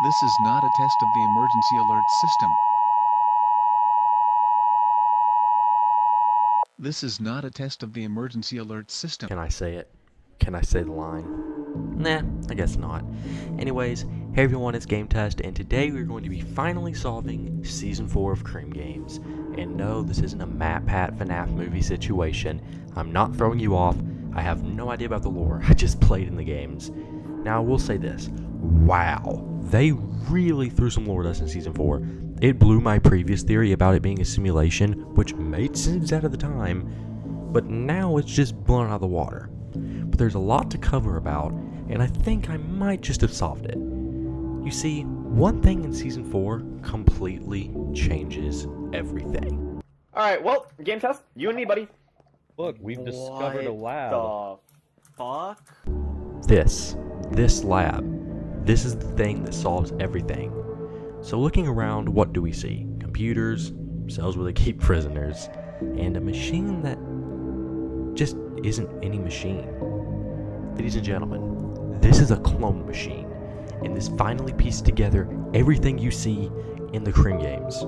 This is not a test of the emergency alert system. This is not a test of the emergency alert system. Can I say it? Can I say the line? Nah, I guess not. Anyways, hey everyone, it's Game Test, and today we're going to be finally solving Season 4 of Cream Games. And no, this isn't a Matt Pat FNAF movie situation. I'm not throwing you off. I have no idea about the lore. I just played in the games. Now, I will say this. Wow. They really threw some lore at us in Season 4. It blew my previous theory about it being a simulation, which made sense at the time, but now it's just blown out of the water. But there's a lot to cover about, and I think I might just have solved it. You see, one thing in Season 4 completely changes everything. Alright, well, game test, you and me, buddy. Look, we've discovered a lab. What the fuck? This lab, this is the thing that solves everything. So looking around, what do we see? Computers, cells where they keep prisoners, and a machine that just isn't any machine. Ladies and gentlemen, this is a clone machine, and this finally pieced together everything you see in the Cream Games.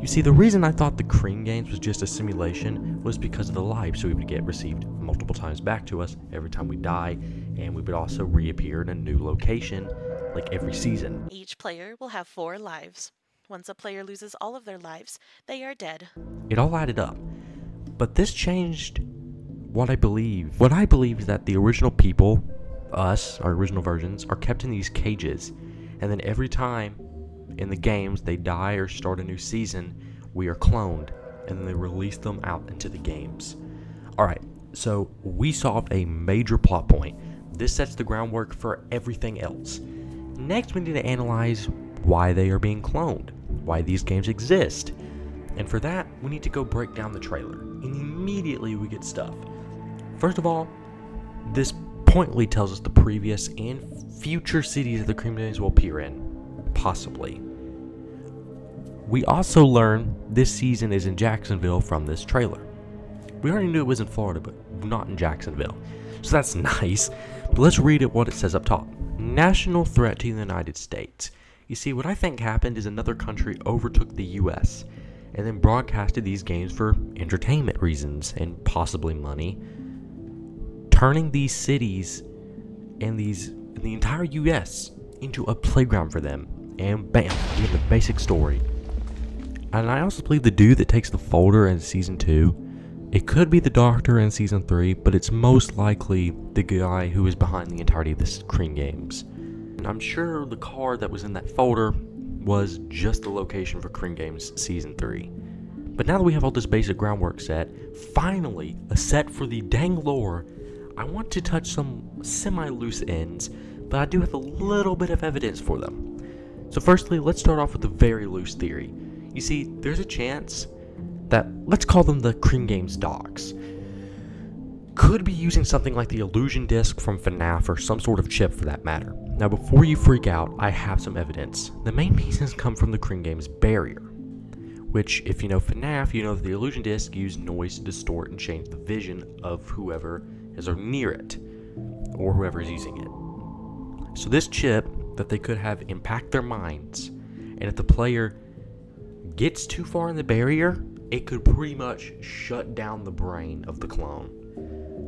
You see, the reason I thought the Cream Games was just a simulation was because of the lives we would get received multiple times back to us every time we die, and we would also reappear in a new location like every season. Each player will have 4 lives. Once a player loses all of their lives, they are dead. It all added up. But this changed what I believe. What I believe is that the original people, us, our original versions, are kept in these cages, and then every time in the games they die or start a new season, we are cloned, and then they release them out into the games. Alright, so we solved a major plot point. This sets the groundwork for everything else. Next, we need to analyze why they are being cloned, why these games exist. And for that, we need to go break down the trailer, and immediately we get stuff. First of all, this pointedly tells us the previous and future cities that the Cream Games will appear in, possibly. We also learn this season is in Jacksonville from this trailer. We already knew it was in Florida, but not in Jacksonville. So that's nice, but let's read it what it says up top. National threat to the United States. You see, what I think happened is another country overtook the US and then broadcasted these games for entertainment reasons and possibly money, turning these cities and the entire US into a playground for them. And bam, we have the basic story. And I also believe the dude that takes the folder in Season 2, it could be the doctor in Season 3, but it's most likely the guy who is behind the entirety of this Cream Games. And I'm sure the car that was in that folder was just the location for Cream Games Season 3. But now that we have all this basic groundwork set, finally a set for the dang lore, I want to touch some semi-loose ends, but I do have a little bit of evidence for them. So firstly, let's start off with a very loose theory. You see, there's a chance that, let's call them the Cream Games docs, could be using something like the illusion disc from FNAF or some sort of chip for that matter. Now before you freak out, I have some evidence. The main pieces come from the Cream Games barrier, which if you know FNAF, you know that the illusion disc used noise to distort and change the vision of whoever is near it, or whoever is using it. So this chip that they could have impact their minds, and if the player gets too far in the barrier, it could pretty much shut down the brain of the clone.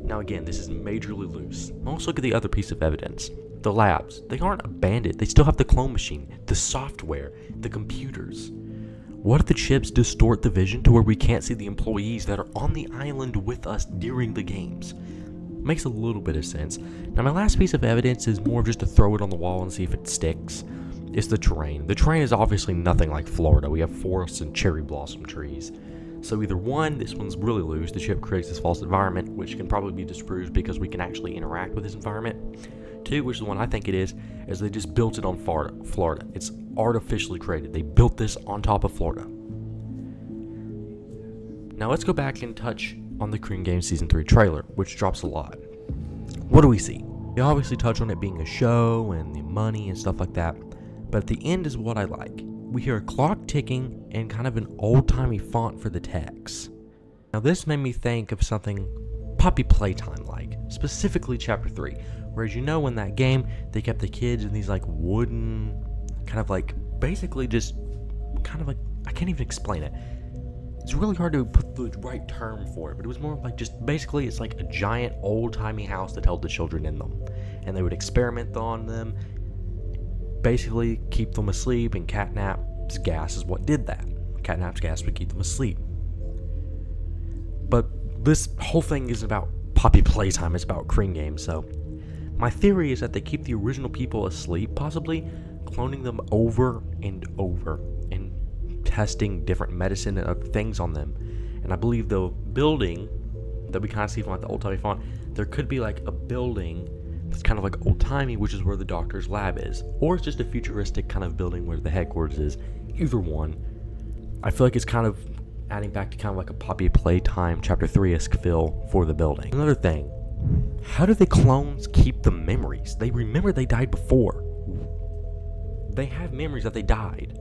Now again, this is majorly loose. Also look at the other piece of evidence. The labs, they aren't abandoned. They still have the clone machine, the software, the computers. What if the chips distort the vision to where we can't see the employees that are on the island with us during the games? Makes a little bit of sense. Now my last piece of evidence is more just to throw it on the wall and see if it sticks. It's the terrain. The terrain is obviously nothing like Florida. We have forests and cherry blossom trees. So either one, this one's really loose, the chip creates this false environment, which can probably be disproved because we can actually interact with this environment. 2, which is the one I think it is they just built it on Florida. It's artificially created. They built this on top of Florida. Now let's go back and touch on the Cream Games Season 3 trailer, which drops a lot. What do we see? We obviously touch on it being a show and the money and stuff like that, but at the end is what I like. We hear a clock ticking and kind of an old-timey font for the text. Now this made me think of something Puppy Playtime like, specifically Chapter 3, Whereas you know in that game, they kept the kids in these like wooden, kind of like, basically just kind of like, I can't even explain it. It's really hard to put the right term for it, but it was more like just basically it's like a giant old-timey house that held the children in them. And they would experiment on them, basically keep them asleep, and catnap's gas is what did that. Catnap's gas would keep them asleep. But this whole thing isn't about Poppy Playtime, it's about Cream Games, so my theory is that they keep the original people asleep, possibly cloning them over and over and testing different medicine and other things on them. And I believe the building that we kind of see from like the old-timey font, there could be like a building that's kind of like old-timey, which is where the doctor's lab is, or it's just a futuristic kind of building where the headquarters is. Either one. I feel like it's kind of adding back to kind of like a Poppy Playtime Chapter 3-esque feel for the building. Another thing, how do the clones keep the memories? They remember they died before. They have memories that they died.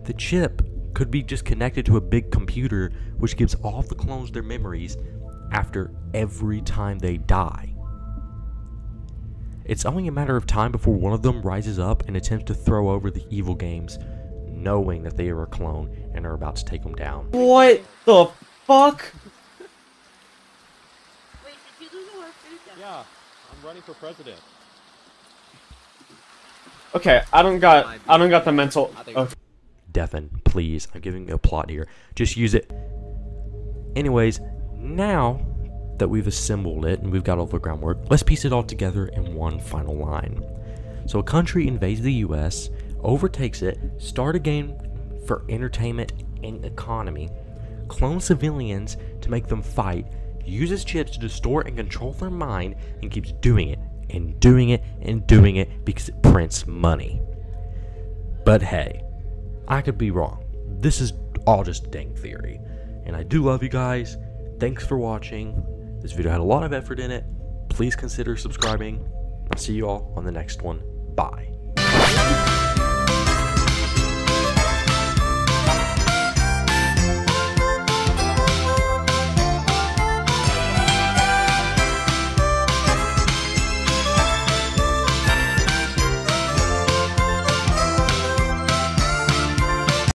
The chip could be just connected to a big computer, which gives all of the clones their memories after every time they die. It's only a matter of time before one of them rises up and attempts to throw over the evil games, knowing that they are a clone and are about to take them down. What the fuck? Wait, did you lose a lot of food then? Yeah, I'm running for president. Okay, I don't got the mental. Okay. Devin, please, I'm giving you a plot here. Just use it. Anyways, now that we've assembled it and we've got all the groundwork, let's piece it all together in one final line. So a country invades the US, overtakes it, start a game for entertainment and economy, clone civilians to make them fight, uses chips to distort and control their mind, and keeps doing it and doing it and doing it because it prints money. But hey, I could be wrong. This is all just dang theory. And I do love you guys. Thanks for watching. This video had a lot of effort in it. Please consider subscribing. I'll see you all on the next one. Bye.